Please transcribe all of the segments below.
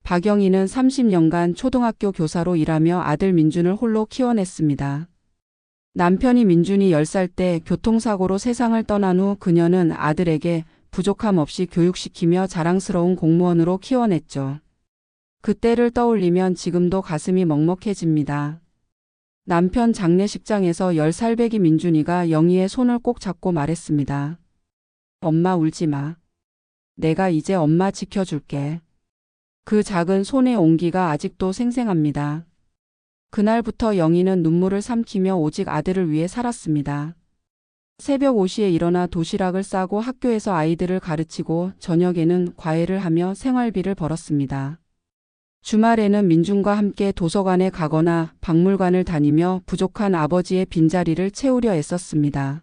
박영희는 30년간 초등학교 교사로 일하며 아들 민준을 홀로 키워냈습니다. 남편이 민준이 10살 때 교통사고로 세상을 떠난 후 그녀는 아들에게 부족함 없이 교육시키며 자랑스러운 공무원으로 키워냈죠. 그때를 떠올리면 지금도 가슴이 먹먹해집니다. 남편 장례식장에서 10살배기 민준이가 영희의 손을 꼭 잡고 말했습니다. 엄마 울지 마. 내가 이제 엄마 지켜줄게. 그 작은 손의 온기가 아직도 생생합니다. 그날부터 영희는 눈물을 삼키며 오직 아들을 위해 살았습니다. 새벽 5시에 일어나 도시락을 싸고 학교에서 아이들을 가르치고 저녁에는 과외를 하며 생활비를 벌었습니다. 주말에는 민준과 함께 도서관에 가거나 박물관을 다니며 부족한 아버지의 빈자리를 채우려 애썼습니다.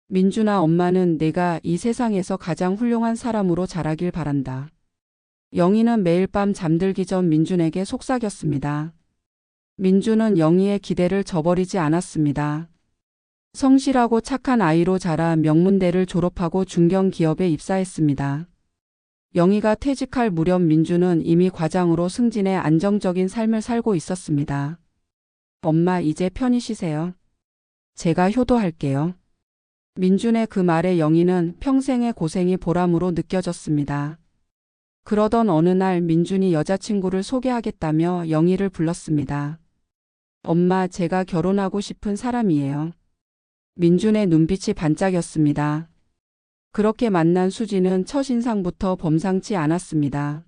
민준아, 엄마는 내가 이 세상에서 가장 훌륭한 사람으로 자라길 바란다. 영희는 매일 밤 잠들기 전 민준에게 속삭였습니다. 민준은 영희의 기대를 저버리지 않았습니다. 성실하고 착한 아이로 자라 명문대를 졸업하고 중견기업에 입사했습니다. 영희가 퇴직할 무렵 민준은 이미 과장으로 승진해 안정적인 삶을 살고 있었습니다. 엄마, 이제 편히 쉬세요. 제가 효도할게요. 민준의 그 말에 영희는 평생의 고생이 보람으로 느껴졌습니다. 그러던 어느 날 민준이 여자친구를 소개하겠다며 영희를 불렀습니다. 엄마, 제가 결혼하고 싶은 사람이에요. 민준의 눈빛이 반짝였습니다. 그렇게 만난 수지는 첫인상부터 범상치 않았습니다.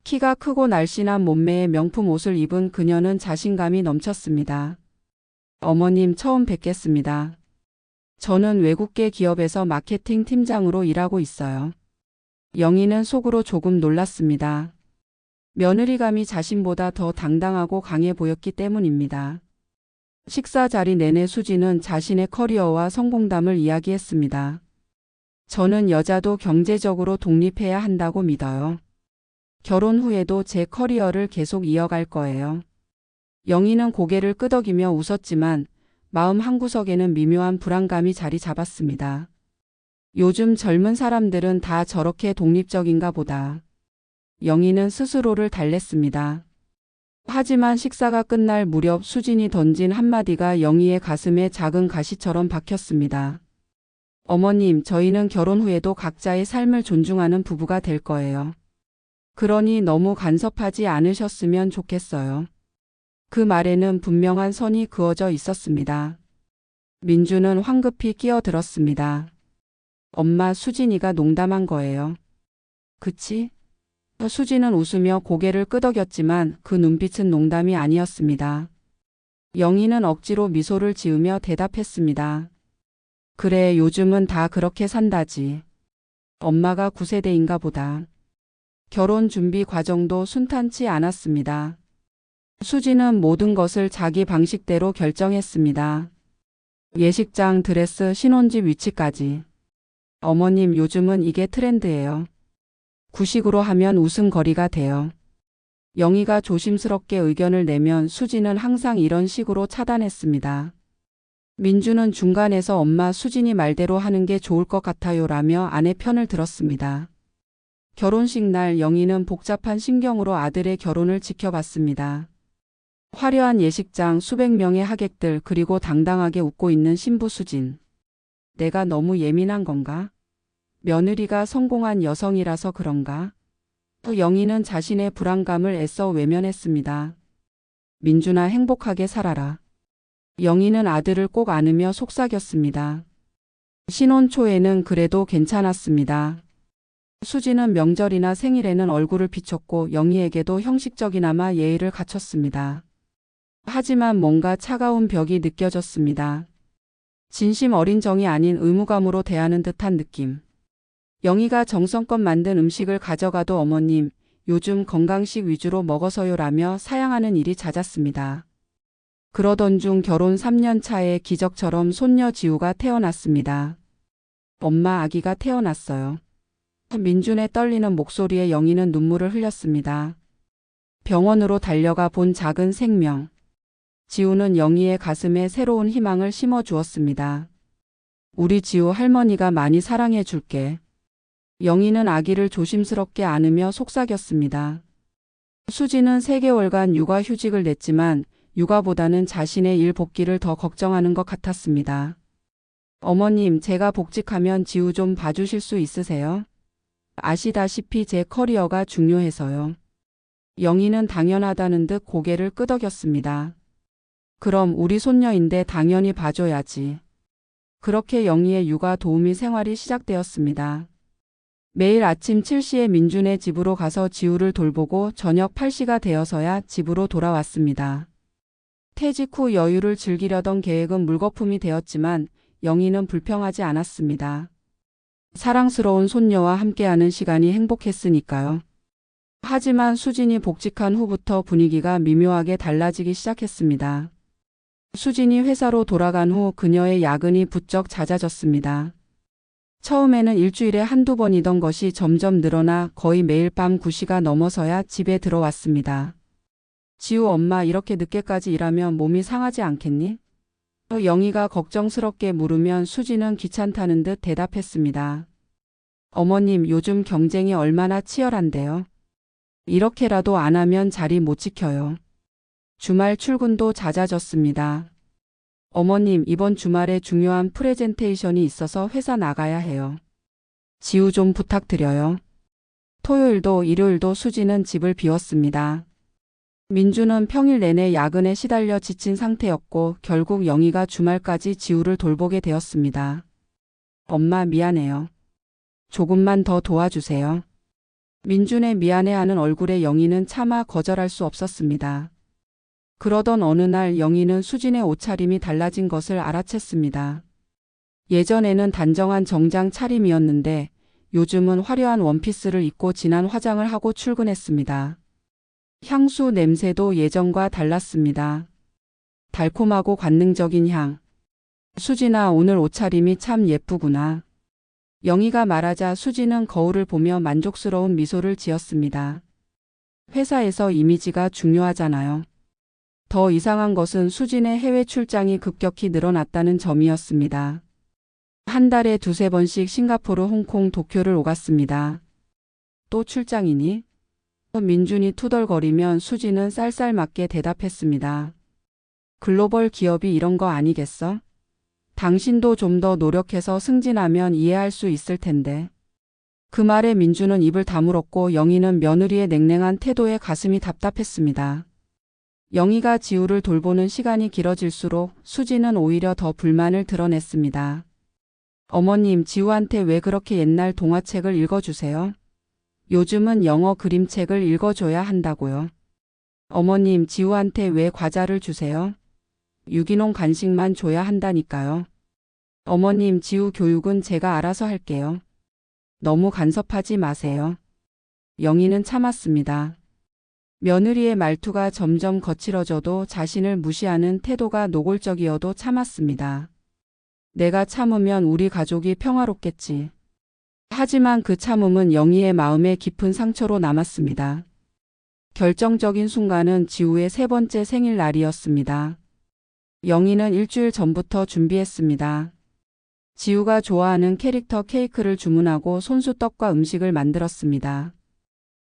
키가 크고 날씬한 몸매에 명품 옷을 입은 그녀는 자신감이 넘쳤습니다. 어머님, 처음 뵙겠습니다. 저는 외국계 기업에서 마케팅 팀장으로 일하고 있어요. 영희는 속으로 조금 놀랐습니다. 며느리감이 자신보다 더 당당하고 강해 보였기 때문입니다. 식사 자리 내내 수지는 자신의 커리어와 성공담을 이야기했습니다. 저는 여자도 경제적으로 독립해야 한다고 믿어요. 결혼 후에도 제 커리어를 계속 이어갈 거예요. 영희는 고개를 끄덕이며 웃었지만 마음 한구석에는 미묘한 불안감이 자리 잡았습니다. 요즘 젊은 사람들은 다 저렇게 독립적인가 보다. 영희는 스스로를 달랬습니다. 하지만 식사가 끝날 무렵 수진이 던진 한마디가 영희의 가슴에 작은 가시처럼 박혔습니다. 어머님, 저희는 결혼 후에도 각자의 삶을 존중하는 부부가 될 거예요. 그러니 너무 간섭하지 않으셨으면 좋겠어요. 그 말에는 분명한 선이 그어져 있었습니다. 민준은 황급히 끼어들었습니다. 엄마, 수진이가 농담한 거예요. 그치? 수진은 웃으며 고개를 끄덕였지만 그 눈빛은 농담이 아니었습니다. 영희는 억지로 미소를 지으며 대답했습니다. 그래, 요즘은 다 그렇게 산다지. 엄마가 9세대인가 보다. 결혼 준비 과정도 순탄치 않았습니다. 수지는 모든 것을 자기 방식대로 결정했습니다. 예식장, 드레스, 신혼집 위치까지. 어머님, 요즘은 이게 트렌드예요. 구식으로 하면 웃음거리가 돼요. 영희가 조심스럽게 의견을 내면 수지는 항상 이런 식으로 차단했습니다. 민준은 중간에서 엄마, 수진이 말대로 하는 게 좋을 것 같아요 라며 아내 편을 들었습니다. 결혼식 날 영희는 복잡한 심경으로 아들의 결혼을 지켜봤습니다. 화려한 예식장, 수백 명의 하객들, 그리고 당당하게 웃고 있는 신부 수진. 내가 너무 예민한 건가? 며느리가 성공한 여성이라서 그런가? 영희는 자신의 불안감을 애써 외면했습니다. 민준아, 행복하게 살아라. 영희는 아들을 꼭 안으며 속삭였습니다. 신혼 초에는 그래도 괜찮았습니다. 수지는 명절이나 생일에는 얼굴을 비췄고 영희에게도 형식적이나마 예의를 갖췄습니다. 하지만 뭔가 차가운 벽이 느껴졌습니다. 진심 어린 정이 아닌 의무감으로 대하는 듯한 느낌. 영희가 정성껏 만든 음식을 가져가도 어머님, 요즘 건강식 위주로 먹어서요 라며 사양하는 일이 잦았습니다. 그러던 중 결혼 3년 차에 기적처럼 손녀 지우가 태어났습니다. 엄마, 아기가 태어났어요. 민준의 떨리는 목소리에 영희는 눈물을 흘렸습니다. 병원으로 달려가 본 작은 생명. 지우는 영희의 가슴에 새로운 희망을 심어주었습니다. 우리 지우 할머니가 많이 사랑해 줄게. 영희는 아기를 조심스럽게 안으며 속삭였습니다. 수지는 3개월간 육아휴직을 냈지만 육아보다는 자신의 일 복귀를 더 걱정하는 것 같았습니다. 어머님, 제가 복직하면 지우 좀 봐주실 수 있으세요? 아시다시피 제 커리어가 중요해서요. 영희는 당연하다는 듯 고개를 끄덕였습니다. 그럼 우리 손녀인데 당연히 봐줘야지. 그렇게 영희의 육아 도우미 생활이 시작되었습니다. 매일 아침 7시에 민준의 집으로 가서 지우를 돌보고 저녁 8시가 되어서야 집으로 돌아왔습니다. 퇴직 후 여유를 즐기려던 계획은 물거품이 되었지만 영희는 불평하지 않았습니다. 사랑스러운 손녀와 함께하는 시간이 행복했으니까요. 하지만 수진이 복직한 후부터 분위기가 미묘하게 달라지기 시작했습니다. 수진이 회사로 돌아간 후 그녀의 야근이 부쩍 잦아졌습니다. 처음에는 일주일에 한두 번이던 것이 점점 늘어나 거의 매일 밤 9시가 넘어서야 집에 들어왔습니다. 지우 엄마, 이렇게 늦게까지 일하면 몸이 상하지 않겠니? 영희가 걱정스럽게 물으면 수진은 귀찮다는 듯 대답했습니다. 어머님, 요즘 경쟁이 얼마나 치열한데요. 이렇게라도 안 하면 자리 못 지켜요. 주말 출근도 잦아졌습니다. 어머님, 이번 주말에 중요한 프레젠테이션이 있어서 회사 나가야 해요. 지우 좀 부탁드려요. 토요일도 일요일도 수지는 집을 비웠습니다. 민주는 평일 내내 야근에 시달려 지친 상태였고 결국 영희가 주말까지 지우를 돌보게 되었습니다. 엄마, 미안해요. 조금만 더 도와주세요. 민준의 미안해하는 얼굴에 영희는 차마 거절할 수 없었습니다. 그러던 어느 날 영희는 수진의 옷차림이 달라진 것을 알아챘습니다. 예전에는 단정한 정장 차림이었는데 요즘은 화려한 원피스를 입고 진한 화장을 하고 출근했습니다. 향수 냄새도 예전과 달랐습니다. 달콤하고 관능적인 향. 수진아, 오늘 옷차림이 참 예쁘구나. 영희가 말하자 수진은 거울을 보며 만족스러운 미소를 지었습니다. 회사에서 이미지가 중요하잖아요. 더 이상한 것은 수진의 해외 출장이 급격히 늘어났다는 점이었습니다. 한 달에 2~3번씩 싱가포르, 홍콩, 도쿄를 오갔습니다. 또 출장이니? 민준이 투덜거리면 수진은 쌀쌀맞게 대답했습니다. 글로벌 기업이 이런 거 아니겠어? 당신도 좀 더 노력해서 승진하면 이해할 수 있을 텐데. 그 말에 민준은 입을 다물었고 영희는 며느리의 냉랭한 태도에 가슴이 답답했습니다. 영희가 지우를 돌보는 시간이 길어질수록 수진은 오히려 더 불만을 드러냈습니다. 어머님, 지우한테 왜 그렇게 옛날 동화책을 읽어주세요? 요즘은 영어 그림책을 읽어줘야 한다고요. 어머님, 지우한테 왜 과자를 주세요? 유기농 간식만 줘야 한다니까요. 어머님, 지우 교육은 제가 알아서 할게요. 너무 간섭하지 마세요. 영희는 참았습니다. 며느리의 말투가 점점 거칠어져도 자신을 무시하는 태도가 노골적이어도 참았습니다. 내가 참으면 우리 가족이 평화롭겠지. 하지만 그 참음은 영희의 마음에 깊은 상처로 남았습니다. 결정적인 순간은 지우의 3번째 생일날이었습니다. 영희는 일주일 전부터 준비했습니다. 지우가 좋아하는 캐릭터 케이크를 주문하고 손수떡과 음식을 만들었습니다.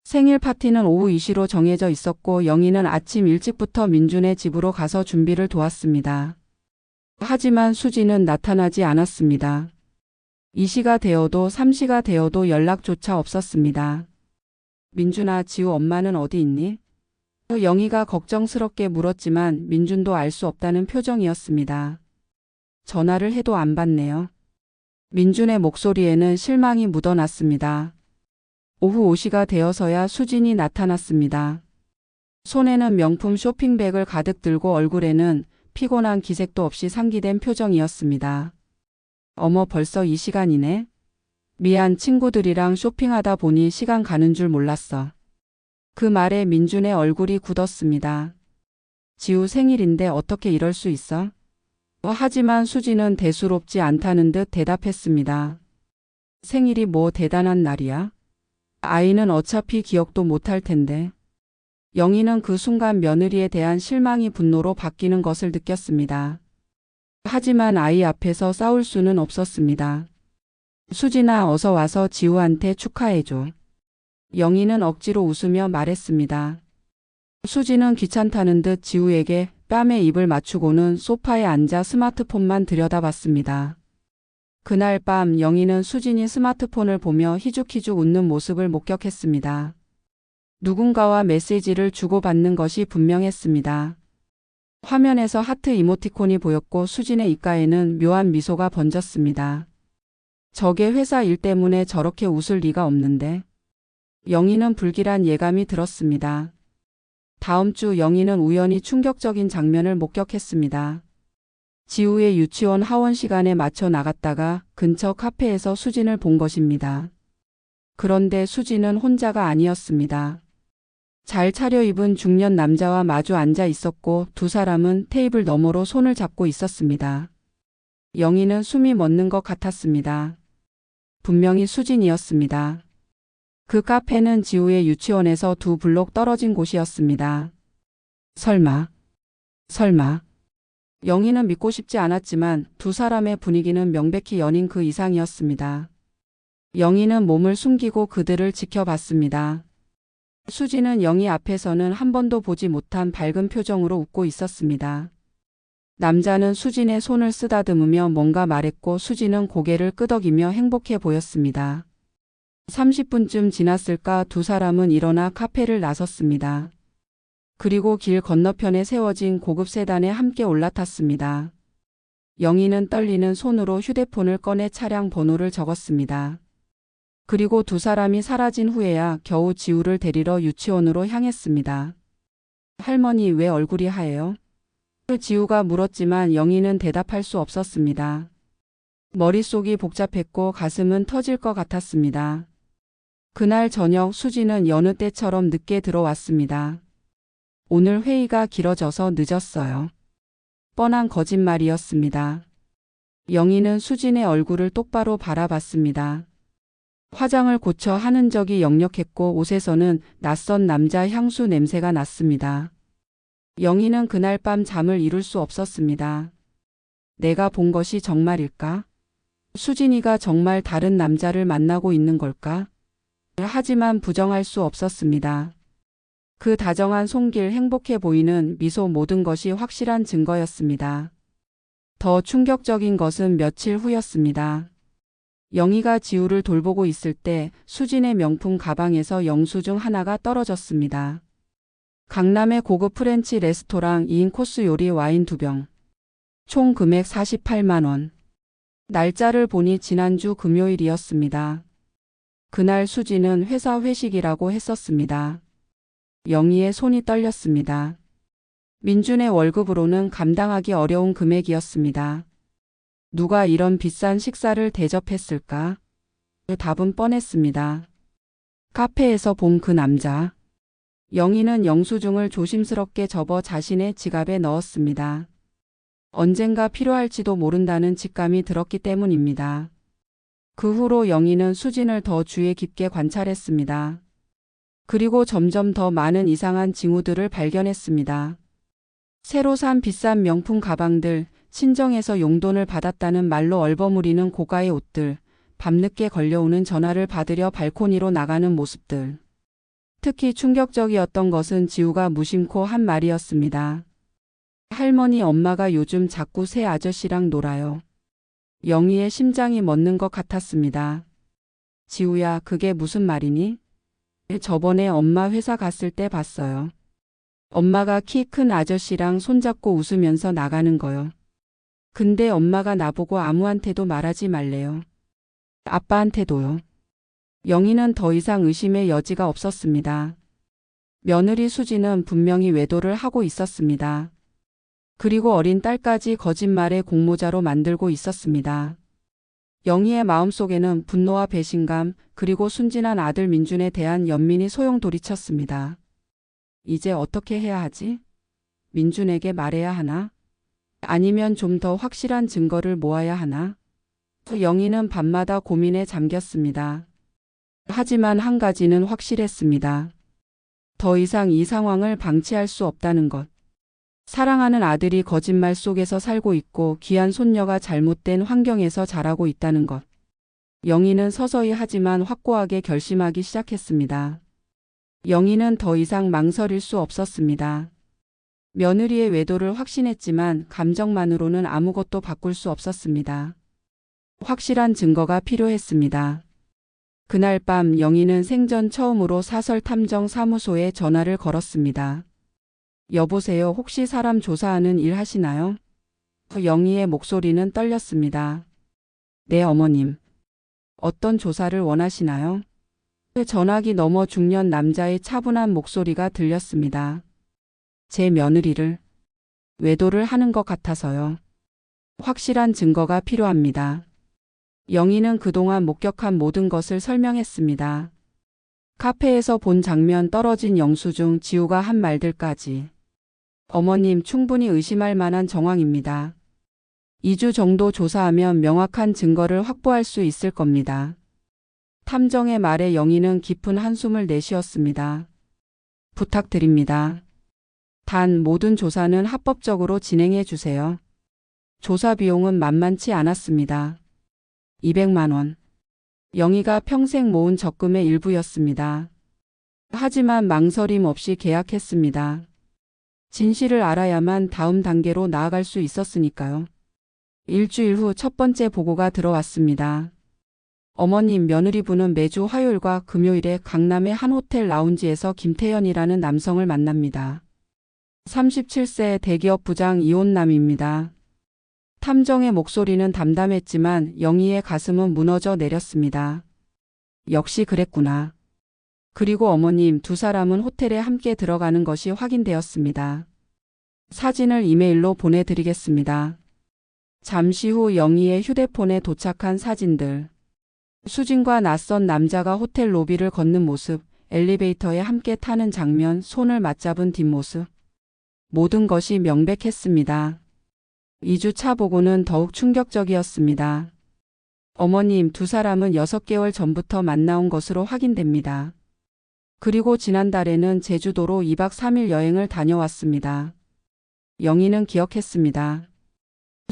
생일 파티는 오후 2시로 정해져 있었고 영희는 아침 일찍부터 민준의 집으로 가서 준비를 도왔습니다. 하지만 수지는 나타나지 않았습니다. 2시가 되어도 3시가 되어도 연락조차 없었습니다. 민준아, 지우 엄마는 어디 있니? 영희가 걱정스럽게 물었지만 민준도 알 수 없다는 표정이었습니다. 전화를 해도 안 받네요. 민준의 목소리에는 실망이 묻어났습니다. 오후 5시가 되어서야 수진이 나타났습니다. 손에는 명품 쇼핑백을 가득 들고 얼굴에는 피곤한 기색도 없이 상기된 표정이었습니다. 어머, 벌써 이 시간이네? 미안, 친구들이랑 쇼핑하다 보니 시간 가는 줄 몰랐어. 그 말에 민준의 얼굴이 굳었습니다. 지우 생일인데 어떻게 이럴 수 있어? 하지만 수지는 대수롭지 않다는 듯 대답했습니다. 생일이 뭐 대단한 날이야? 아이는 어차피 기억도 못할 텐데. 영희는 그 순간 며느리에 대한 실망이 분노로 바뀌는 것을 느꼈습니다. 하지만 아이 앞에서 싸울 수는 없었습니다. 수진아, 어서 와서 지우한테 축하해줘. 영희는 억지로 웃으며 말했습니다. 수지는 귀찮다는 듯 지우에게 뺨에 입을 맞추고는 소파에 앉아 스마트폰만 들여다봤습니다. 그날 밤 영희는 수진이 스마트폰을 보며 희죽희죽 웃는 모습을 목격했습니다. 누군가와 메시지를 주고받는 것이 분명했습니다. 화면에서 하트 이모티콘이 보였고 수진의 입가에는 묘한 미소가 번졌습니다. 저게 회사 일 때문에 저렇게 웃을 리가 없는데. 영희는 불길한 예감이 들었습니다. 다음 주 영희는 우연히 충격적인 장면을 목격했습니다. 지우의 유치원 하원 시간에 맞춰 나갔다가 근처 카페에서 수진을 본 것입니다. 그런데 수진은 혼자가 아니었습니다. 잘 차려입은 중년 남자와 마주 앉아 있었고 두 사람은 테이블 너머로 손을 잡고 있었습니다. 영희는 숨이 멎는 것 같았습니다. 분명히 수진이었습니다. 그 카페는 지우의 유치원에서 2블록 떨어진 곳이었습니다. 설마. 영희는 믿고 싶지 않았지만 두 사람의 분위기는 명백히 연인 그 이상이었습니다. 영희는 몸을 숨기고 그들을 지켜봤습니다. 수지는 영희 앞에서는 한 번도 보지 못한 밝은 표정으로 웃고 있었습니다. 남자는 수진의 손을 쓰다듬으며 뭔가 말했고 수지는 고개를 끄덕이며 행복해 보였습니다. 30분쯤 지났을까 두 사람은 일어나 카페를 나섰습니다. 그리고 길 건너편에 세워진 고급 세단에 함께 올라탔습니다. 영희는 떨리는 손으로 휴대폰을 꺼내 차량 번호를 적었습니다. 그리고 두 사람이 사라진 후에야 겨우 지우를 데리러 유치원으로 향했습니다. 할머니 왜 얼굴이 하얘요? 지우가 물었지만 영희는 대답할 수 없었습니다. 머릿속이 복잡했고 가슴은 터질 것 같았습니다. 그날 저녁 수지는 여느 때처럼 늦게 들어왔습니다. 오늘 회의가 길어져서 늦었어요. 뻔한 거짓말이었습니다. 영희는 수진의 얼굴을 똑바로 바라봤습니다. 화장을 고쳐 하는 적이 역력했고 옷에서는 낯선 남자 향수 냄새가 났습니다. 영희는 그날 밤 잠을 이룰 수 없었습니다. 내가 본 것이 정말일까? 수진이가 정말 다른 남자를 만나고 있는 걸까? 하지만 부정할 수 없었습니다. 그 다정한 손길, 행복해 보이는 미소, 모든 것이 확실한 증거였습니다. 더 충격적인 것은 며칠 후였습니다. 영희가 지우를 돌보고 있을 때 수진의 명품 가방에서 영수증 하나가 떨어졌습니다. 강남의 고급 프렌치 레스토랑 2인 코스 요리 와인 2병. 총 금액 48만 원. 날짜를 보니 지난주 금요일이었습니다. 그날 수진은 회사 회식이라고 했었습니다. 영희의 손이 떨렸습니다. 민준의 월급으로는 감당하기 어려운 금액이었습니다. 누가 이런 비싼 식사를 대접했을까? 그 답은 뻔했습니다. 카페에서 본 그 남자. 영희는 영수증을 조심스럽게 접어 자신의 지갑에 넣었습니다. 언젠가 필요할지도 모른다는 직감이 들었기 때문입니다. 그 후로 영희는 수진을 더 주의 깊게 관찰했습니다. 그리고 점점 더 많은 이상한 징후들을 발견했습니다. 새로 산 비싼 명품 가방들, 친정에서 용돈을 받았다는 말로 얼버무리는 고가의 옷들, 밤늦게 걸려오는 전화를 받으려 발코니로 나가는 모습들. 특히 충격적이었던 것은 지우가 무심코 한 말이었습니다. 할머니, 엄마가 요즘 자꾸 새 아저씨랑 놀아요. 영희의 심장이 멎는 것 같았습니다. 지우야, 그게 무슨 말이니? 저번에 엄마 회사 갔을 때 봤어요. 엄마가 키 큰 아저씨랑 손잡고 웃으면서 나가는 거요. 근데 엄마가 나보고 아무한테도 말하지 말래요. 아빠한테도요. 영희는 더 이상 의심의 여지가 없었습니다. 며느리 수지는 분명히 외도를 하고 있었습니다. 그리고 어린 딸까지 거짓말의 공모자로 만들고 있었습니다. 영희의 마음속에는 분노와 배신감, 그리고 순진한 아들 민준에 대한 연민이 소용돌이쳤습니다. 이제 어떻게 해야 하지? 민준에게 말해야 하나? 아니면 좀 더 확실한 증거를 모아야 하나? 영희는 밤마다 고민에 잠겼습니다. 하지만 한 가지는 확실했습니다. 더 이상 이 상황을 방치할 수 없다는 것. 사랑하는 아들이 거짓말 속에서 살고 있고 귀한 손녀가 잘못된 환경에서 자라고 있다는 것. 영희는 서서히 하지만 확고하게 결심하기 시작했습니다. 영희는 더 이상 망설일 수 없었습니다. 며느리의 외도를 확신했지만 감정만으로는 아무것도 바꿀 수 없었습니다. 확실한 증거가 필요했습니다. 그날 밤 영희는 생전 처음으로 사설탐정사무소에 전화를 걸었습니다. 여보세요, 혹시 사람 조사하는 일 하시나요? 영희의 목소리는 떨렸습니다. 네, 어머님. 어떤 조사를 원하시나요? 전화기 너머 중년 남자의 차분한 목소리가 들렸습니다. 제 며느리를 외도를 하는 것 같아서요. 확실한 증거가 필요합니다. 영희는 그동안 목격한 모든 것을 설명했습니다. 카페에서 본 장면, 떨어진 영수증, 지우가 한 말들까지. 어머님, 충분히 의심할 만한 정황입니다. 2주 정도 조사하면 명확한 증거를 확보할 수 있을 겁니다. 탐정의 말에 영희는 깊은 한숨을 내쉬었습니다. 부탁드립니다. 단 모든 조사는 합법적으로 진행해 주세요. 조사 비용은 만만치 않았습니다. 200만 원. 영희가 평생 모은 적금의 일부였습니다. 하지만 망설임 없이 계약했습니다. 진실을 알아야만 다음 단계로 나아갈 수 있었으니까요. 일주일 후 첫 번째 보고가 들어왔습니다. 어머님, 며느리분은 매주 화요일과 금요일에 강남의 한 호텔 라운지에서 김태현이라는 남성을 만납니다. 37세 대기업 부장 이혼남입니다. 탐정의 목소리는 담담했지만 영희의 가슴은 무너져 내렸습니다. 역시 그랬구나. 그리고 어머님, 두 사람은 호텔에 함께 들어가는 것이 확인되었습니다. 사진을 이메일로 보내드리겠습니다. 잠시 후 영희의 휴대폰에 도착한 사진들. 수진과 낯선 남자가 호텔 로비를 걷는 모습, 엘리베이터에 함께 타는 장면, 손을 맞잡은 뒷모습. 모든 것이 명백했습니다. 2주차 보고는 더욱 충격적이었습니다. 어머님, 두 사람은 6개월 전부터 만나온 것으로 확인됩니다. 그리고 지난달에는 제주도로 2박 3일 여행을 다녀왔습니다. 영희는 기억했습니다.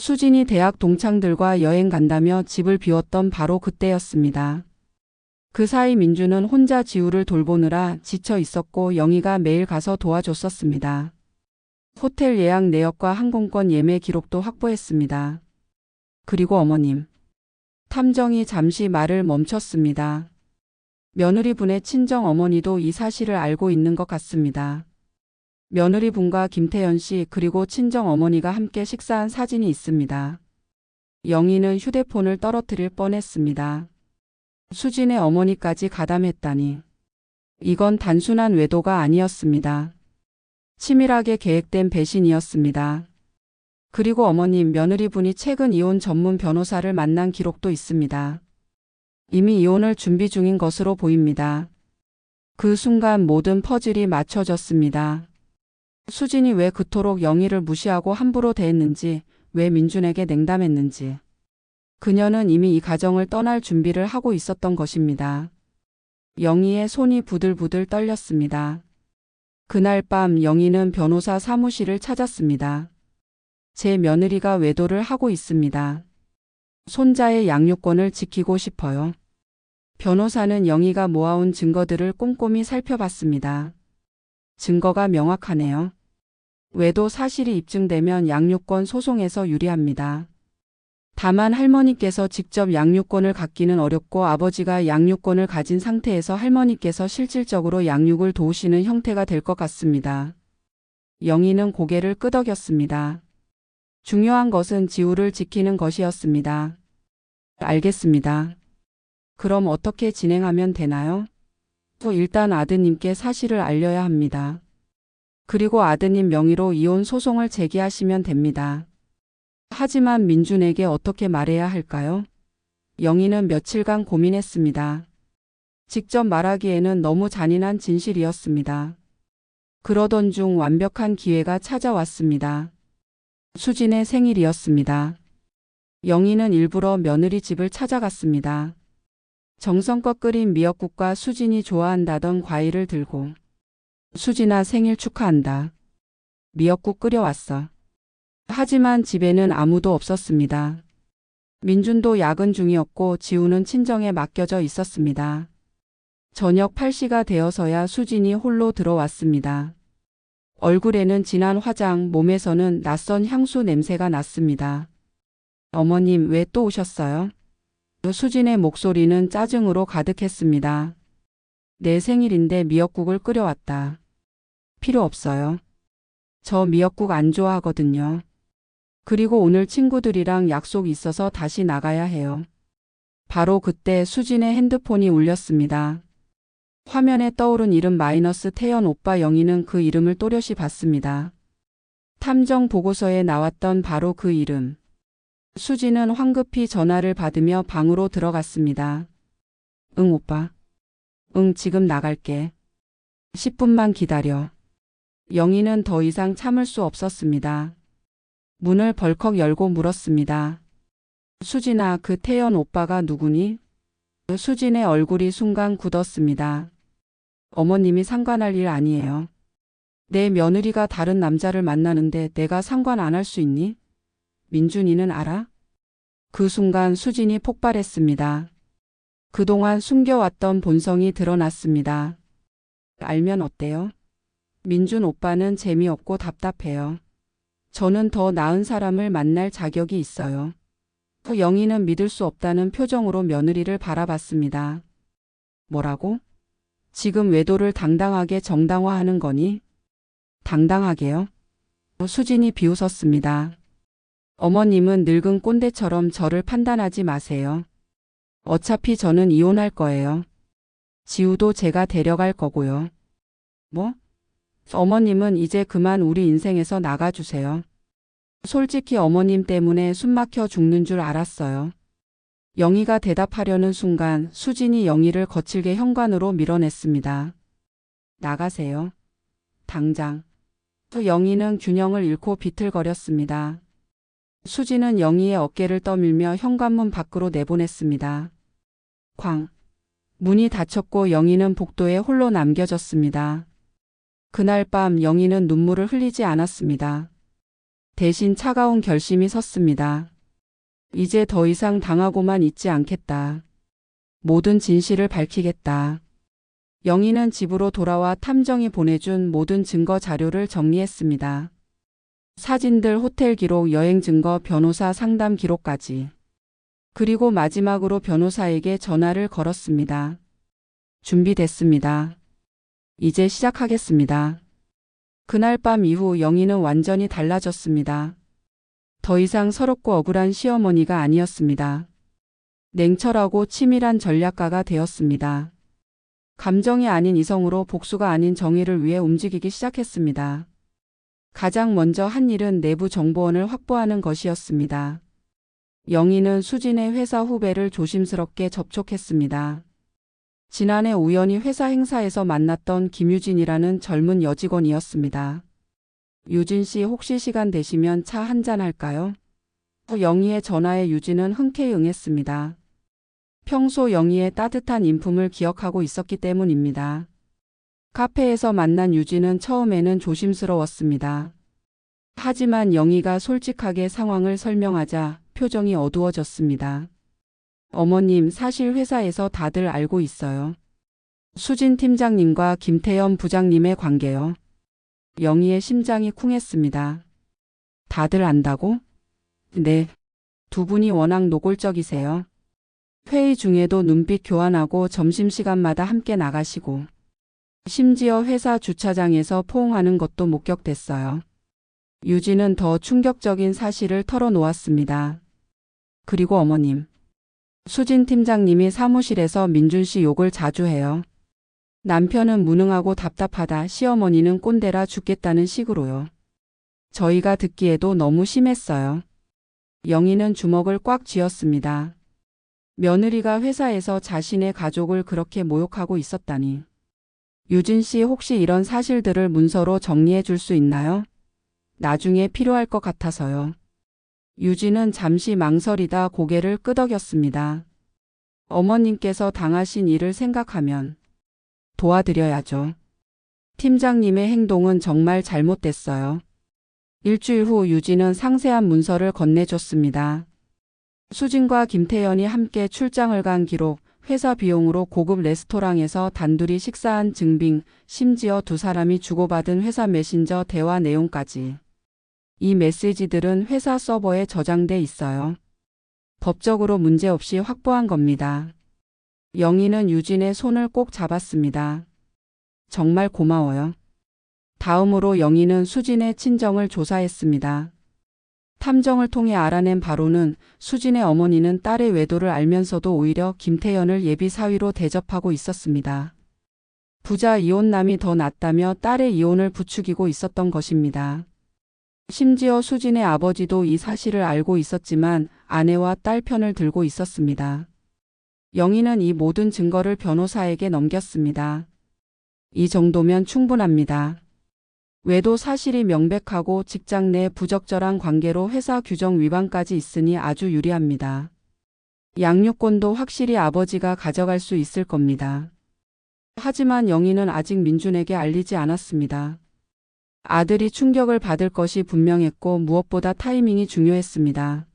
수진이 대학 동창들과 여행 간다며 집을 비웠던 바로 그때였습니다. 그 사이 민주는 혼자 지우를 돌보느라 지쳐 있었고 영희가 매일 가서 도와줬었습니다. 호텔 예약 내역과 항공권 예매 기록도 확보했습니다. 그리고 어머님. 탐정이 잠시 말을 멈췄습니다. 며느리분의 친정 어머니도 이 사실을 알고 있는 것 같습니다. 며느리분과 김태현 씨 그리고 친정 어머니가 함께 식사한 사진이 있습니다. 영희는 휴대폰을 떨어뜨릴 뻔했습니다. 수진의 어머니까지 가담했다니. 이건 단순한 외도가 아니었습니다. 치밀하게 계획된 배신이었습니다. 그리고 어머님, 며느리분이 최근 이혼 전문 변호사를 만난 기록도 있습니다. 이미 이혼을 준비 중인 것으로 보입니다. 그 순간 모든 퍼즐이 맞춰졌습니다. 수진이 왜 그토록 영희를 무시하고 함부로 대했는지, 왜 민준에게 냉담했는지. 그녀는 이미 이 가정을 떠날 준비를 하고 있었던 것입니다. 영희의 손이 부들부들 떨렸습니다. 그날 밤 영희는 변호사 사무실을 찾았습니다. 제 며느리가 외도를 하고 있습니다. 손자의 양육권을 지키고 싶어요. 변호사는 영희가 모아온 증거들을 꼼꼼히 살펴봤습니다. 증거가 명확하네요. 외도 사실이 입증되면 양육권 소송에서 유리합니다. 다만 할머니께서 직접 양육권을 갖기는 어렵고 아버지가 양육권을 가진 상태에서 할머니께서 실질적으로 양육을 도우시는 형태가 될 것 같습니다. 영희는 고개를 끄덕였습니다. 중요한 것은 지우를 지키는 것이었습니다. 알겠습니다. 그럼 어떻게 진행하면 되나요? 일단 아드님께 사실을 알려야 합니다. 그리고 아드님 명의로 이혼 소송을 제기하시면 됩니다. 하지만 민준에게 어떻게 말해야 할까요? 영희는 며칠간 고민했습니다. 직접 말하기에는 너무 잔인한 진실이었습니다. 그러던 중 완벽한 기회가 찾아왔습니다. 수진의 생일이었습니다. 영희는 일부러 며느리 집을 찾아갔습니다. 정성껏 끓인 미역국과 수진이 좋아한다던 과일을 들고. 수진아, 생일 축하한다. 미역국 끓여왔어. 하지만 집에는 아무도 없었습니다. 민준도 야근 중이었고 지우는 친정에 맡겨져 있었습니다. 저녁 8시가 되어서야 수진이 홀로 들어왔습니다. 얼굴에는 진한 화장, 몸에서는 낯선 향수 냄새가 났습니다. 어머님, 왜 또 오셨어요? 수진의 목소리는 짜증으로 가득했습니다. 내 생일인데 미역국을 끓여왔다. 필요 없어요. 저 미역국 안 좋아하거든요. 그리고 오늘 친구들이랑 약속이 있어서 다시 나가야 해요. 바로 그때 수진의 핸드폰이 울렸습니다. 화면에 떠오른 이름 마이너스 태연 오빠. 영희는 그 이름을 또렷이 봤습니다. 탐정 보고서에 나왔던 바로 그 이름. 수진은 황급히 전화를 받으며 방으로 들어갔습니다. 응, 오빠. 응, 지금 나갈게. 10분만 기다려. 영희는 더 이상 참을 수 없었습니다. 문을 벌컥 열고 물었습니다. 수진아, 그 태연 오빠가 누구니? 수진의 얼굴이 순간 굳었습니다. 어머님이 상관할 일 아니에요. 내 며느리가 다른 남자를 만나는데 내가 상관 안 할 수 있니? 민준이는 알아? 그 순간 수진이 폭발했습니다. 그동안 숨겨왔던 본성이 드러났습니다. 알면 어때요? 민준 오빠는 재미없고 답답해요. 저는 더 나은 사람을 만날 자격이 있어요. 영희는 믿을 수 없다는 표정으로 며느리를 바라봤습니다. 뭐라고? 지금 외도를 당당하게 정당화하는 거니? 당당하게요? 수진이 비웃었습니다. 어머님은 늙은 꼰대처럼 저를 판단하지 마세요. 어차피 저는 이혼할 거예요. 지우도 제가 데려갈 거고요. 뭐? 어머님은 이제 그만 우리 인생에서 나가주세요. 솔직히 어머님 때문에 숨막혀 죽는 줄 알았어요. 영희가 대답하려는 순간 수진이 영희를 거칠게 현관으로 밀어냈습니다. 나가세요. 당장. 영희는 균형을 잃고 비틀거렸습니다. 수진은 영희의 어깨를 떠밀며 현관문 밖으로 내보냈습니다. 쾅. 문이 닫혔고 영희는 복도에 홀로 남겨졌습니다. 그날 밤 영희는 눈물을 흘리지 않았습니다. 대신 차가운 결심이 섰습니다. 이제 더 이상 당하고만 있지 않겠다. 모든 진실을 밝히겠다. 영희는 집으로 돌아와 탐정이 보내준 모든 증거 자료를 정리했습니다. 사진들, 호텔 기록, 여행 증거, 변호사 상담 기록까지. 그리고 마지막으로 변호사에게 전화를 걸었습니다. 준비됐습니다. 이제 시작하겠습니다. 그날 밤 이후 영희는 완전히 달라졌습니다. 더 이상 서럽고 억울한 시어머니가 아니었습니다. 냉철하고 치밀한 전략가가 되었습니다. 감정이 아닌 이성으로, 복수가 아닌 정의를 위해 움직이기 시작했습니다. 가장 먼저 한 일은 내부 정보원을 확보하는 것이었습니다. 영희는 수진의 회사 후배를 조심스럽게 접촉했습니다. 지난해 우연히 회사 행사에서 만났던 김유진이라는 젊은 여직원이었습니다. 유진 씨, 혹시 시간 되시면 차 한잔 할까요? 영희의 전화에 유진은 흔쾌히 응했습니다. 평소 영희의 따뜻한 인품을 기억하고 있었기 때문입니다. 카페에서 만난 유진은 처음에는 조심스러웠습니다. 하지만 영희가 솔직하게 상황을 설명하자 표정이 어두워졌습니다. 어머님, 사실 회사에서 다들 알고 있어요. 수진 팀장님과 김태연 부장님의 관계요. 영희의 심장이 쿵했습니다. 다들 안다고? 네. 두 분이 워낙 노골적이세요. 회의 중에도 눈빛 교환하고 점심시간마다 함께 나가시고 심지어 회사 주차장에서 포옹하는 것도 목격됐어요. 유진은 더 충격적인 사실을 털어놓았습니다. 그리고 어머님. 수진 팀장님이 사무실에서 민준 씨 욕을 자주 해요. 남편은 무능하고 답답하다, 시어머니는 꼰대라 죽겠다는 식으로요. 저희가 듣기에도 너무 심했어요. 영희는 주먹을 꽉 쥐었습니다. 며느리가 회사에서 자신의 가족을 그렇게 모욕하고 있었다니. 유진 씨, 혹시 이런 사실들을 문서로 정리해 줄 수 있나요? 나중에 필요할 것 같아서요. 유진은 잠시 망설이다 고개를 끄덕였습니다. 어머님께서 당하신 일을 생각하면 도와드려야죠. 팀장님의 행동은 정말 잘못됐어요. 일주일 후 유진은 상세한 문서를 건네줬습니다. 수진과 김태연이 함께 출장을 간 기록, 회사 비용으로 고급 레스토랑에서 단둘이 식사한 증빙, 심지어 두 사람이 주고받은 회사 메신저 대화 내용까지. 이 메시지들은 회사 서버에 저장돼 있어요. 법적으로 문제없이 확보한 겁니다. 영희는 유진의 손을 꼭 잡았습니다. 정말 고마워요. 다음으로 영희는 수진의 친정을 조사했습니다. 탐정을 통해 알아낸 바로는 수진의 어머니는 딸의 외도를 알면서도 오히려 김태연을 예비 사위로 대접하고 있었습니다. 부자 이혼남이 더 낫다며 딸의 이혼을 부추기고 있었던 것입니다. 심지어 수진의 아버지도 이 사실을 알고 있었지만 아내와 딸 편을 들고 있었습니다. 영희는 이 모든 증거를 변호사에게 넘겼습니다. 이 정도면 충분합니다. 외도 사실이 명백하고 직장 내 부적절한 관계로 회사 규정 위반까지 있으니 아주 유리합니다. 양육권도 확실히 아버지가 가져갈 수 있을 겁니다. 하지만 영희는 아직 민준에게 알리지 않았습니다. 아들이 충격을 받을 것이 분명했고 무엇보다 타이밍이 중요했습니다.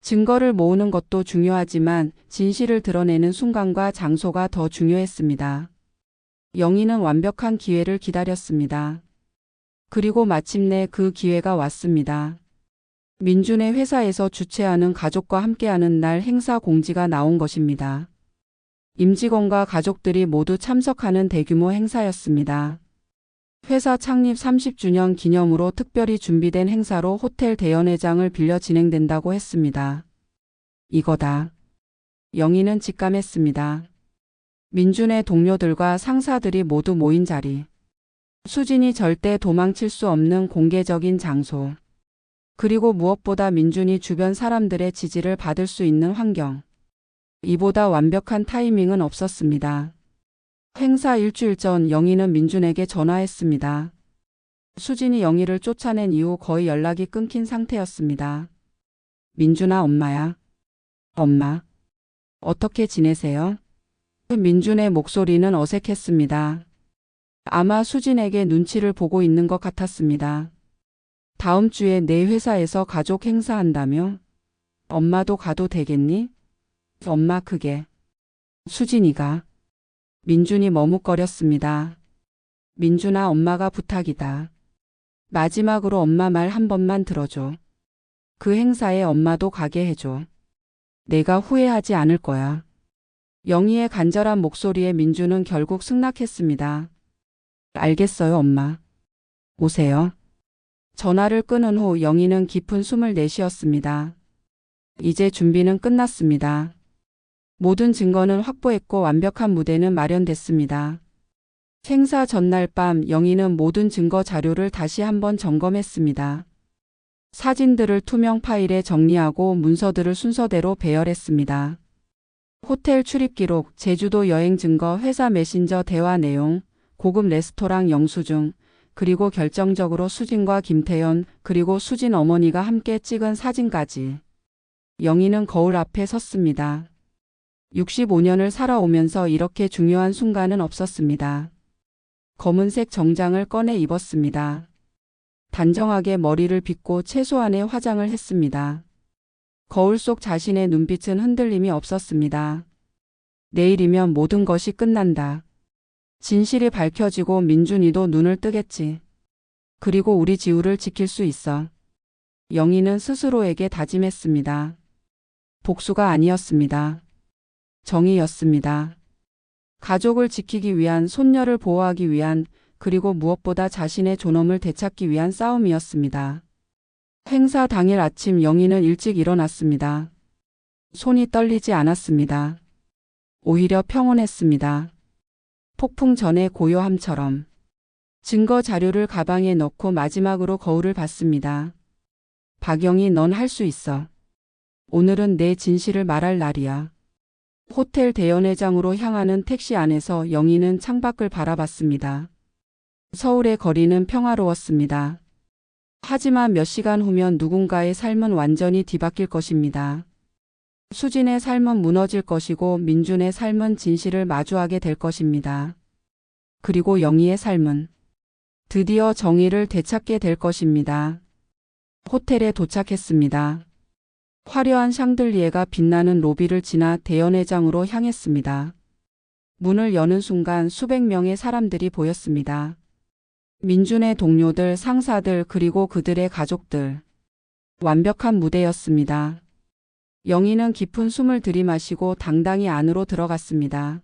증거를 모으는 것도 중요하지만 진실을 드러내는 순간과 장소가 더 중요했습니다. 영희는 완벽한 기회를 기다렸습니다. 그리고 마침내 그 기회가 왔습니다. 민준의 회사에서 주최하는 가족과 함께하는 날 행사 공지가 나온 것입니다. 임직원과 가족들이 모두 참석하는 대규모 행사였습니다. 회사 창립 30주년 기념으로 특별히 준비된 행사로 호텔 대연회장을 빌려 진행된다고 했습니다. 이거다. 영희는 직감했습니다. 민준의 동료들과 상사들이 모두 모인 자리. 수진이 절대 도망칠 수 없는 공개적인 장소. 그리고 무엇보다 민준이 주변 사람들의 지지를 받을 수 있는 환경. 이보다 완벽한 타이밍은 없었습니다. 행사 일주일 전 영희는 민준에게 전화했습니다. 수진이 영희를 쫓아낸 이후 거의 연락이 끊긴 상태였습니다. 민준아, 엄마야. 엄마. 어떻게 지내세요? 민준의 목소리는 어색했습니다. 아마 수진에게 눈치를 보고 있는 것 같았습니다. 다음 주에 내 회사에서 가족 행사한다며? 엄마도 가도 되겠니? 엄마 그게. 수진이가. 민준이 머뭇거렸습니다. 민준아, 엄마가 부탁이다. 마지막으로 엄마 말 한 번만 들어줘. 그 행사에 엄마도 가게 해줘. 내가 후회하지 않을 거야. 영희의 간절한 목소리에 민준은 결국 승낙했습니다. 알겠어요, 엄마. 오세요. 전화를 끊은 후 영희는 깊은 숨을 내쉬었습니다. 이제 준비는 끝났습니다. 모든 증거는 확보했고 완벽한 무대는 마련됐습니다. 행사 전날 밤 영희는 모든 증거 자료를 다시 한번 점검했습니다. 사진들을 투명 파일에 정리하고 문서들을 순서대로 배열했습니다. 호텔 출입 기록, 제주도 여행 증거, 회사 메신저 대화 내용, 고급 레스토랑 영수증, 그리고 결정적으로 수진과 김태연, 그리고 수진 어머니가 함께 찍은 사진까지. 영희는 거울 앞에 섰습니다. 65년을 살아오면서 이렇게 중요한 순간은 없었습니다. 검은색 정장을 꺼내 입었습니다. 단정하게 머리를 빗고 최소한의 화장을 했습니다. 거울 속 자신의 눈빛은 흔들림이 없었습니다. 내일이면 모든 것이 끝난다. 진실이 밝혀지고 민준이도 눈을 뜨겠지. 그리고 우리 지우를 지킬 수 있어. 영희는 스스로에게 다짐했습니다. 복수가 아니었습니다. 정의였습니다. 가족을 지키기 위한, 손녀를 보호하기 위한, 그리고 무엇보다 자신의 존엄을 되찾기 위한 싸움이었습니다. 행사 당일 아침 영희는 일찍 일어났습니다. 손이 떨리지 않았습니다. 오히려 평온했습니다. 폭풍 전의 고요함처럼. 증거 자료를 가방에 넣고 마지막으로 거울을 봤습니다. 박영희, 넌 할 수 있어. 오늘은 내 진실을 말할 날이야. 호텔 대연회장으로 향하는 택시 안에서 영희는 창밖을 바라봤습니다. 서울의 거리는 평화로웠습니다. 하지만 몇 시간 후면 누군가의 삶은 완전히 뒤바뀔 것입니다. 수진의 삶은 무너질 것이고 민준의 삶은 진실을 마주하게 될 것입니다. 그리고 영희의 삶은 드디어 정의를 되찾게 될 것입니다. 호텔에 도착했습니다. 화려한 샹들리에가 빛나는 로비를 지나 대연회장으로 향했습니다. 문을 여는 순간 수백 명의 사람들이 보였습니다. 민준의 동료들, 상사들, 그리고 그들의 가족들. 완벽한 무대였습니다. 영희는 깊은 숨을 들이마시고 당당히 안으로 들어갔습니다.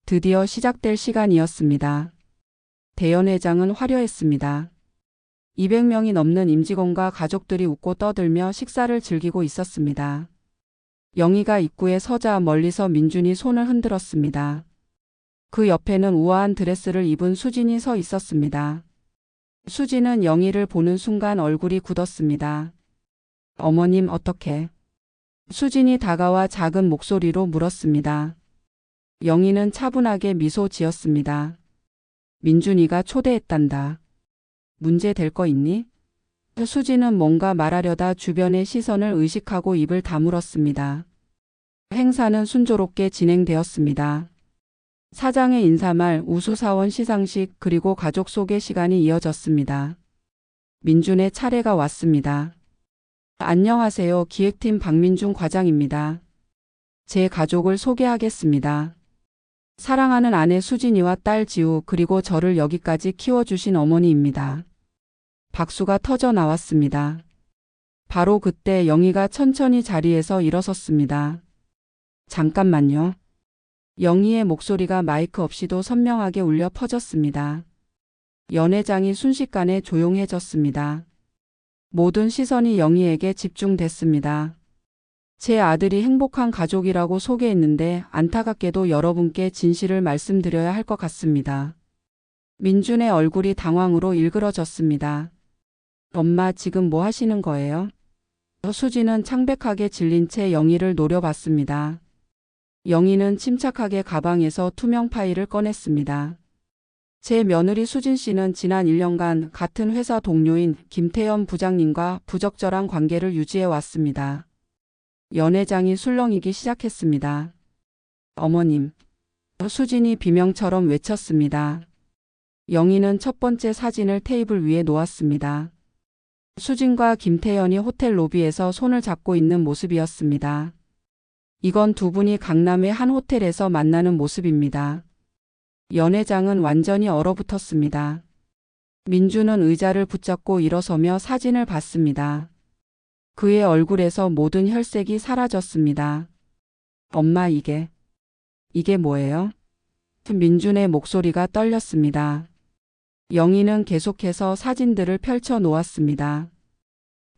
드디어 시작될 시간이었습니다. 대연회장은 화려했습니다. 200명이 넘는 임직원과 가족들이 웃고 떠들며 식사를 즐기고 있었습니다. 영희가 입구에 서자 멀리서 민준이 손을 흔들었습니다. 그 옆에는 우아한 드레스를 입은 수진이 서 있었습니다. 수진은 영희를 보는 순간 얼굴이 굳었습니다. 어머님 어떻게? 수진이 다가와 작은 목소리로 물었습니다. 영희는 차분하게 미소 지었습니다. 민준이가 초대했단다. 문제 될 거 있니? 수진은 뭔가 말하려다 주변의 시선을 의식하고 입을 다물었습니다. 행사는 순조롭게 진행되었습니다. 사장의 인사말, 우수사원 시상식, 그리고 가족 소개 시간이 이어졌습니다. 민준의 차례가 왔습니다. 안녕하세요. 기획팀 박민준 과장입니다. 제 가족을 소개하겠습니다. 사랑하는 아내 수진이와 딸 지우, 그리고 저를 여기까지 키워주신 어머니입니다. 박수가 터져 나왔습니다. 바로 그때 영희가 천천히 자리에서 일어섰습니다. 잠깐만요. 영희의 목소리가 마이크 없이도 선명하게 울려 퍼졌습니다. 연회장이 순식간에 조용해졌습니다. 모든 시선이 영희에게 집중됐습니다. 제 아들이 행복한 가족이라고 소개했는데 안타깝게도 여러분께 진실을 말씀드려야 할 것 같습니다. 민준의 얼굴이 당황으로 일그러졌습니다. 엄마 지금 뭐 하시는 거예요? 수진은 창백하게 질린 채 영희를 노려봤습니다. 영희는 침착하게 가방에서 투명 파일을 꺼냈습니다. 제 며느리 수진 씨는 지난 1년간 같은 회사 동료인 김태현 부장님과 부적절한 관계를 유지해 왔습니다. 연회장이 술렁이기 시작했습니다. 어머님. 수진이 비명처럼 외쳤습니다. 영희는 첫 번째 사진을 테이블 위에 놓았습니다. 수진과 김태현이 호텔 로비에서 손을 잡고 있는 모습이었습니다. 이건 두 분이 강남의 한 호텔에서 만나는 모습입니다. 연회장은 완전히 얼어붙었습니다. 민준은 의자를 붙잡고 일어서며 사진을 봤습니다. 그의 얼굴에서 모든 혈색이 사라졌습니다. 엄마 이게 뭐예요? 민준의 목소리가 떨렸습니다. 영희는 계속해서 사진들을 펼쳐 놓았습니다.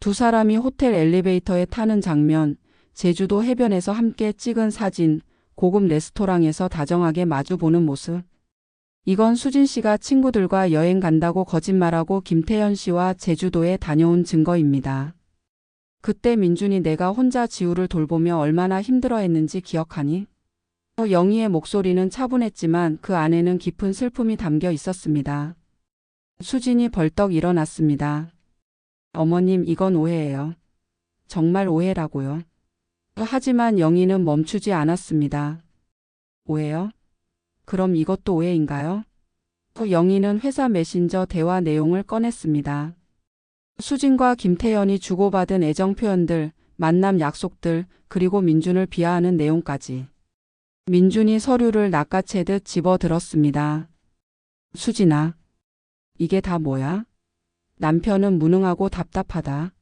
두 사람이 호텔 엘리베이터에 타는 장면, 제주도 해변에서 함께 찍은 사진, 고급 레스토랑에서 다정하게 마주보는 모습. 이건 수진 씨가 친구들과 여행 간다고 거짓말하고 김태현 씨와 제주도에 다녀온 증거입니다. 그때 민준이 내가 혼자 지우를 돌보며 얼마나 힘들어했는지 기억하니? 영희의 목소리는 차분했지만 그 안에는 깊은 슬픔이 담겨 있었습니다. 수진이 벌떡 일어났습니다. 어머님 이건 오해예요. 정말 오해라고요. 하지만 영희는 멈추지 않았습니다. 오해요? 그럼 이것도 오해인가요? 영희는 회사 메신저 대화 내용을 꺼냈습니다. 수진과 김태현이 주고받은 애정 표현들, 만남 약속들, 그리고 민준을 비하하는 내용까지. 민준이 서류를 낚아채듯 집어들었습니다. 수진아, 이게 다 뭐야? 남편은 무능하고 답답하다.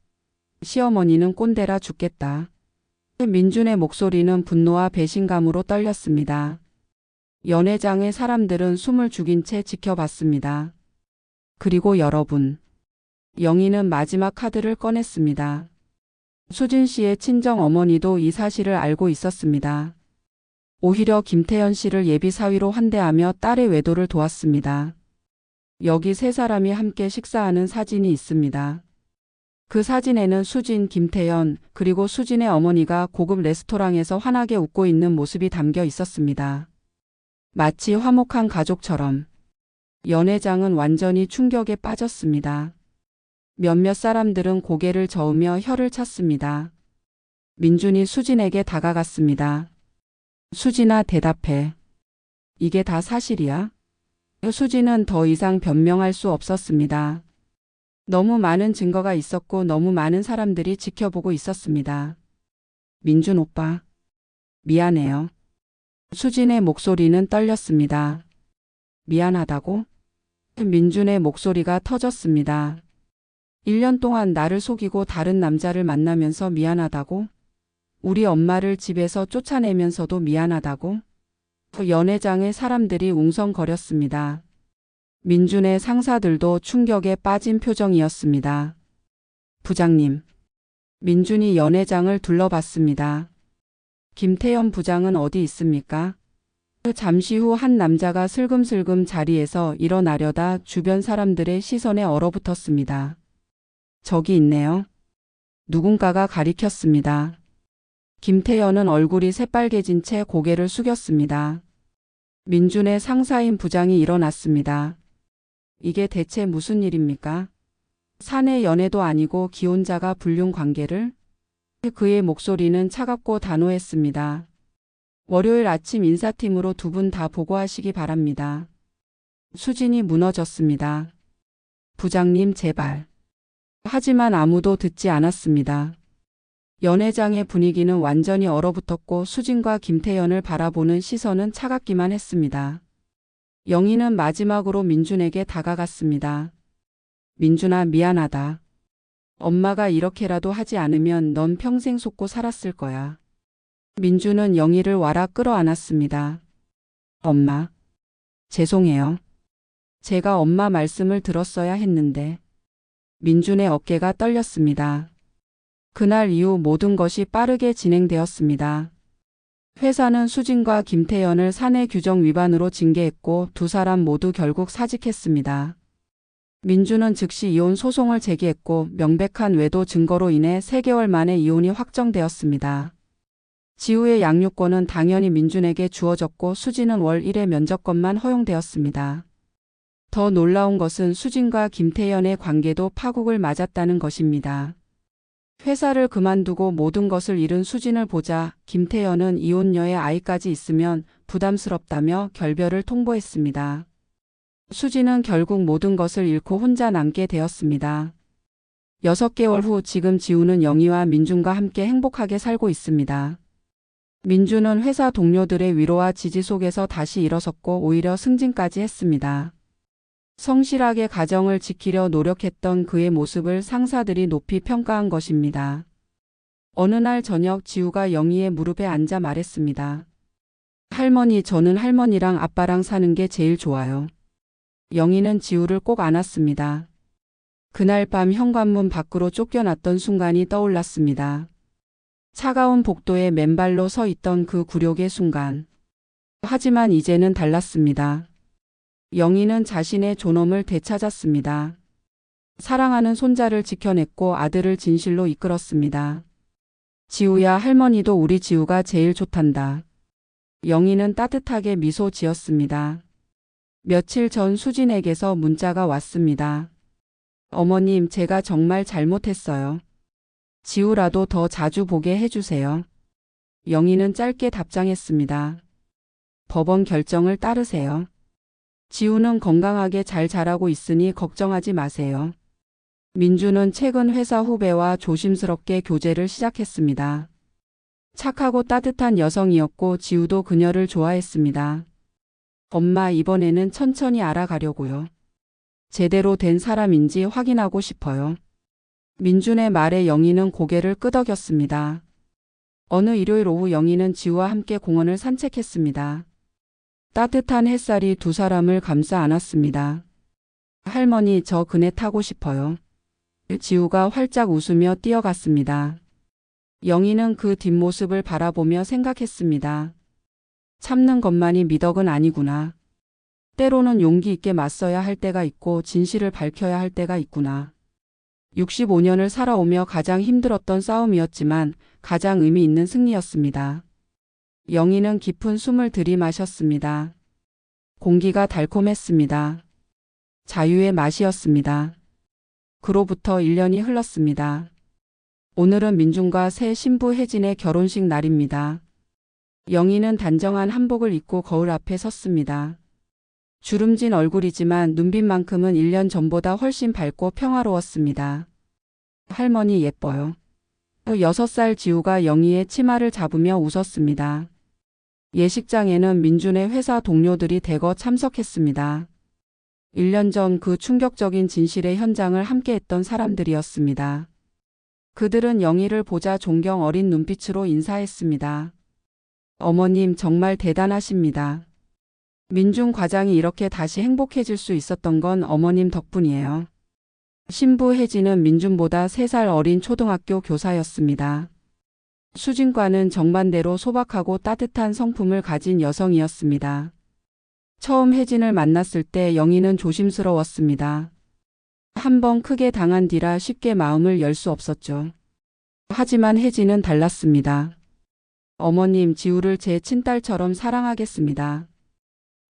시어머니는 꼰대라 죽겠다. 민준의 목소리는 분노와 배신감으로 떨렸습니다. 연회장의 사람들은 숨을 죽인 채 지켜봤습니다. 그리고 여러분. 영희는 마지막 카드를 꺼냈습니다. 수진 씨의 친정 어머니도 이 사실을 알고 있었습니다. 오히려 김태현 씨를 예비 사위로 환대하며 딸의 외도를 도왔습니다. 여기 세 사람이 함께 식사하는 사진이 있습니다. 그 사진에는 수진, 김태현, 그리고 수진의 어머니가 고급 레스토랑에서 환하게 웃고 있는 모습이 담겨 있었습니다. 마치 화목한 가족처럼. 연회장은 완전히 충격에 빠졌습니다. 몇몇 사람들은 고개를 저으며 혀를 찼습니다. 민준이 수진에게 다가갔습니다. 수진아 대답해. 이게 다 사실이야? 수진은 더 이상 변명할 수 없었습니다. 너무 많은 증거가 있었고 너무 많은 사람들이 지켜보고 있었습니다. 민준 오빠. 미안해요. 수진의 목소리는 떨렸습니다. 미안하다고? 민준의 목소리가 터졌습니다. 1년 동안 나를 속이고 다른 남자를 만나면서 미안하다고? 우리 엄마를 집에서 쫓아내면서도 미안하다고? 연회장의 사람들이 웅성거렸습니다. 민준의 상사들도 충격에 빠진 표정이었습니다. 부장님. 민준이 연회장을 둘러봤습니다. 김태현 부장은 어디 있습니까? 잠시 후 한 남자가 슬금슬금 자리에서 일어나려다 주변 사람들의 시선에 얼어붙었습니다. 저기 있네요. 누군가가 가리켰습니다. 김태현은 얼굴이 새빨개진 채 고개를 숙였습니다. 민준의 상사인 부장이 일어났습니다. 이게 대체 무슨 일입니까? 사내 연애도 아니고 기혼자가 불륜 관계를? 그의 목소리는 차갑고 단호했습니다. 월요일 아침 인사팀으로 두 분 다 보고하시기 바랍니다. 수진이 무너졌습니다. 부장님 제발. 하지만 아무도 듣지 않았습니다. 연회장의 분위기는 완전히 얼어붙었고 수진과 김태현을 바라보는 시선은 차갑기만 했습니다. 영희는 마지막으로 민준에게 다가갔습니다. 민준아 미안하다. 엄마가 이렇게라도 하지 않으면 넌 평생 속고 살았을 거야. 민준은 영희를 와라 끌어안았습니다. 엄마. 죄송해요. 제가 엄마 말씀을 들었어야 했는데. 민준의 어깨가 떨렸습니다. 그날 이후 모든 것이 빠르게 진행되었습니다. 회사는 수진과 김태현을 사내 규정 위반으로 징계했고 두 사람 모두 결국 사직했습니다. 민준은 즉시 이혼 소송을 제기했고 명백한 외도 증거로 인해 3개월 만에 이혼이 확정되었습니다. 지우의 양육권은 당연히 민준에게 주어졌고 수진은 월 1회 면접권만 허용되었습니다. 더 놀라운 것은 수진과 김태현의 관계도 파국을 맞았다는 것입니다. 회사를 그만두고 모든 것을 잃은 수진을 보자 김태현은 이혼녀의 아이까지 있으면 부담스럽다며 결별을 통보했습니다. 수진은 결국 모든 것을 잃고 혼자 남게 되었습니다. 6개월 후 지금 지우는 영희와 민준과 함께 행복하게 살고 있습니다. 민준은 회사 동료들의 위로와 지지 속에서 다시 일어섰고 오히려 승진까지 했습니다. 성실하게 가정을 지키려 노력했던 그의 모습을 상사들이 높이 평가한 것입니다. 어느 날 저녁 지우가 영희의 무릎에 앉아 말했습니다. 할머니, 저는 할머니랑 아빠랑 사는 게 제일 좋아요. 영희는 지우를 꼭 안았습니다. 그날 밤 현관문 밖으로 쫓겨났던 순간이 떠올랐습니다. 차가운 복도에 맨발로 서 있던 그 굴욕의 순간. 하지만 이제는 달랐습니다. 영희는 자신의 존엄을 되찾았습니다. 사랑하는 손자를 지켜냈고 아들을 진실로 이끌었습니다. 지우야, 할머니도 우리 지우가 제일 좋단다. 영희는 따뜻하게 미소 지었습니다. 며칠 전 수진에게서 문자가 왔습니다. 어머님, 제가 정말 잘못했어요. 지우라도 더 자주 보게 해주세요. 영희는 짧게 답장했습니다. 법원 결정을 따르세요. 지우는 건강하게 잘 자라고 있으니 걱정하지 마세요. 민준은 최근 회사 후배와 조심스럽게 교제를 시작했습니다. 착하고 따뜻한 여성이었고 지우도 그녀를 좋아했습니다. 엄마, 이번에는 천천히 알아가려고요. 제대로 된 사람인지 확인하고 싶어요. 민준의 말에 영희는 고개를 끄덕였습니다. 어느 일요일 오후 영희는 지우와 함께 공원을 산책했습니다. 따뜻한 햇살이 두 사람을 감싸 안았습니다. 할머니, 저 그네 타고 싶어요. 지우가 활짝 웃으며 뛰어갔습니다. 영희는 그 뒷모습을 바라보며 생각했습니다. 참는 것만이 미덕은 아니구나. 때로는 용기 있게 맞서야 할 때가 있고 진실을 밝혀야 할 때가 있구나. 65년을 살아오며 가장 힘들었던 싸움이었지만 가장 의미 있는 승리였습니다. 영희는 깊은 숨을 들이마셨습니다. 공기가 달콤했습니다. 자유의 맛이었습니다. 그로부터 1년이 흘렀습니다. 오늘은 민준과 새 신부 혜진의 결혼식 날입니다. 영희는 단정한 한복을 입고 거울 앞에 섰습니다. 주름진 얼굴이지만 눈빛만큼은 1년 전보다 훨씬 밝고 평화로웠습니다. 할머니 예뻐요. 6살 지우가 영희의 치마를 잡으며 웃었습니다. 예식장에는 민준의 회사 동료들이 대거 참석했습니다. 1년 전 그 충격적인 진실의 현장을 함께했던 사람들이었습니다. 그들은 영희를 보자 존경 어린 눈빛으로 인사했습니다. 어머님 정말 대단하십니다. 민준 과장이 이렇게 다시 행복해질 수 있었던 건 어머님 덕분이에요. 신부 혜진은 민준보다 3살 어린 초등학교 교사였습니다. 수진과는 정반대로 소박하고 따뜻한 성품을 가진 여성이었습니다. 처음 혜진을 만났을 때 영희는 조심스러웠습니다. 한 번 크게 당한 뒤라 쉽게 마음을 열 수 없었죠. 하지만 혜진은 달랐습니다. 어머님, 지우를 제 친딸처럼 사랑하겠습니다.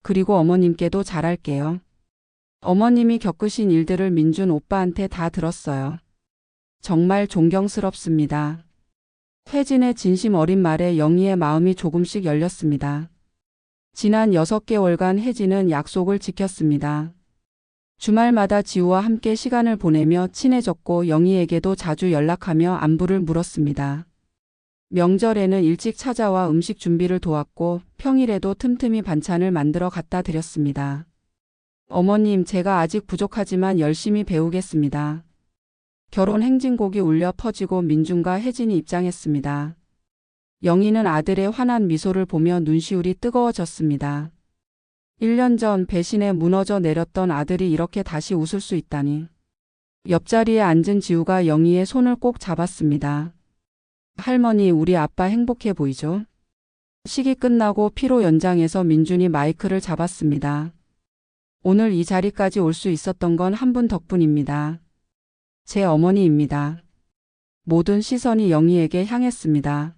그리고 어머님께도 잘할게요. 어머님이 겪으신 일들을 민준 오빠한테 다 들었어요. 정말 존경스럽습니다. 혜진의 진심 어린 말에 영희의 마음이 조금씩 열렸습니다. 지난 6개월간 혜진은 약속을 지켰습니다. 주말마다 지우와 함께 시간을 보내며 친해졌고 영희에게도 자주 연락하며 안부를 물었습니다. 명절에는 일찍 찾아와 음식 준비를 도왔고 평일에도 틈틈이 반찬을 만들어 갖다 드렸습니다. 어머님, 제가 아직 부족하지만 열심히 배우겠습니다. 결혼 행진곡이 울려 퍼지고 민준과 혜진이 입장했습니다. 영희는 아들의 환한 미소를 보며 눈시울이 뜨거워졌습니다. 1년 전 배신에 무너져 내렸던 아들이 이렇게 다시 웃을 수 있다니. 옆자리에 앉은 지우가 영희의 손을 꼭 잡았습니다. 할머니, 우리 아빠 행복해 보이죠? 식이 끝나고 피로 연장해서 민준이 마이크를 잡았습니다. 오늘 이 자리까지 올 수 있었던 건 한 분 덕분입니다. 제 어머니입니다. 모든 시선이 영희에게 향했습니다.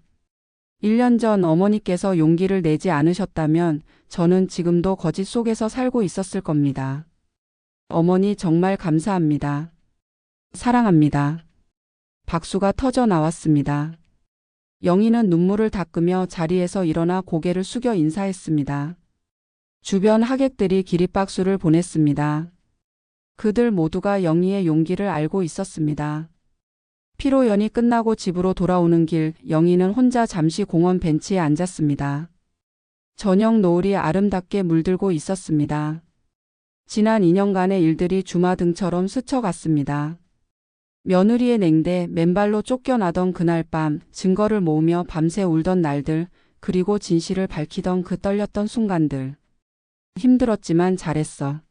1년 전 어머니께서 용기를 내지 않으셨다면 저는 지금도 거짓 속에서 살고 있었을 겁니다. 어머니 정말 감사합니다. 사랑합니다. 박수가 터져 나왔습니다. 영희는 눈물을 닦으며 자리에서 일어나 고개를 숙여 인사했습니다. 주변 하객들이 기립박수를 보냈습니다. 그들 모두가 영희의 용기를 알고 있었습니다. 피로연이 끝나고 집으로 돌아오는 길, 영희는 혼자 잠시 공원 벤치에 앉았습니다. 저녁 노을이 아름답게 물들고 있었습니다. 지난 2년간의 일들이 주마등처럼 스쳐갔습니다. 며느리의 냉대, 맨발로 쫓겨나던 그날 밤, 증거를 모으며 밤새 울던 날들, 그리고 진실을 밝히던 그 떨렸던 순간들. 힘들었지만 잘했어.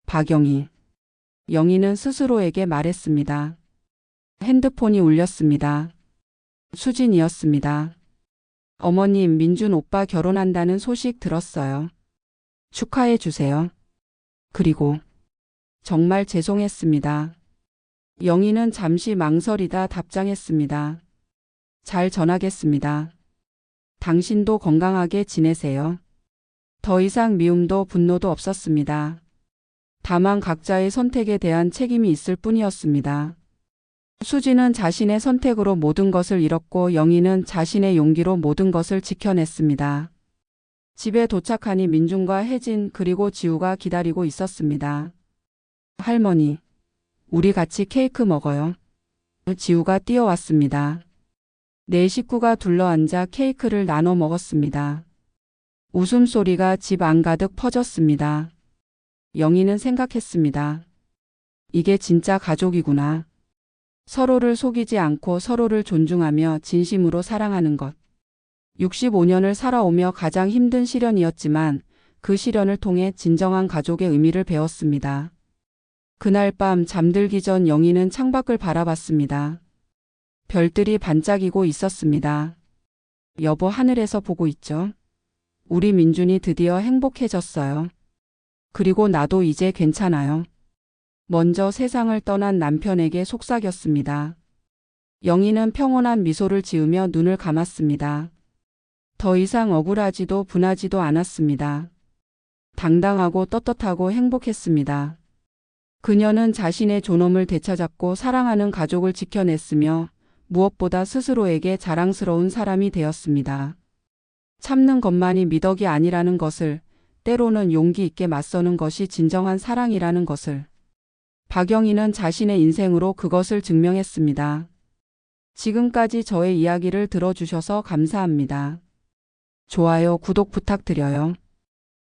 박영희. 영희는 스스로에게 말했습니다. 핸드폰이 울렸습니다. 수진이었습니다. 어머님, 민준 오빠 결혼한다는 소식 들었어요. 축하해 주세요. 그리고 정말 죄송했습니다. 영희는 잠시 망설이다 답장했습니다. 잘 전하겠습니다. 당신도 건강하게 지내세요. 더 이상 미움도 분노도 없었습니다. 다만 각자의 선택에 대한 책임이 있을 뿐이었습니다. 수지는 자신의 선택으로 모든 것을 잃었고 영희는 자신의 용기로 모든 것을 지켜냈습니다. 집에 도착하니 민준과 혜진 그리고 지우가 기다리고 있었습니다. 할머니, 우리 같이 케이크 먹어요. 지우가 뛰어왔습니다. 네 식구가 둘러앉아 케이크를 나눠 먹었습니다. 웃음소리가 집 안 가득 퍼졌습니다. 영희는 생각했습니다. 이게 진짜 가족이구나. 서로를 속이지 않고 서로를 존중하며 진심으로 사랑하는 것. 65년을 살아오며 가장 힘든 시련이었지만 그 시련을 통해 진정한 가족의 의미를 배웠습니다. 그날 밤 잠들기 전 영희는 창밖을 바라봤습니다. 별들이 반짝이고 있었습니다. 여보, 하늘에서 보고 있죠? 우리 민준이 드디어 행복해졌어요. 그리고 나도 이제 괜찮아요. 먼저 세상을 떠난 남편에게 속삭였습니다. 영희는 평온한 미소를 지으며 눈을 감았습니다. 더 이상 억울하지도 분하지도 않았습니다. 당당하고 떳떳하고 행복했습니다. 그녀는 자신의 존엄을 되찾았고 사랑하는 가족을 지켜냈으며 무엇보다 스스로에게 자랑스러운 사람이 되었습니다. 참는 것만이 미덕이 아니라는 것을, 때로는 용기 있게 맞서는 것이 진정한 사랑이라는 것을. 박영희는 자신의 인생으로 그것을 증명했습니다. 지금까지 저의 이야기를 들어주셔서 감사합니다. 좋아요, 구독 부탁드려요.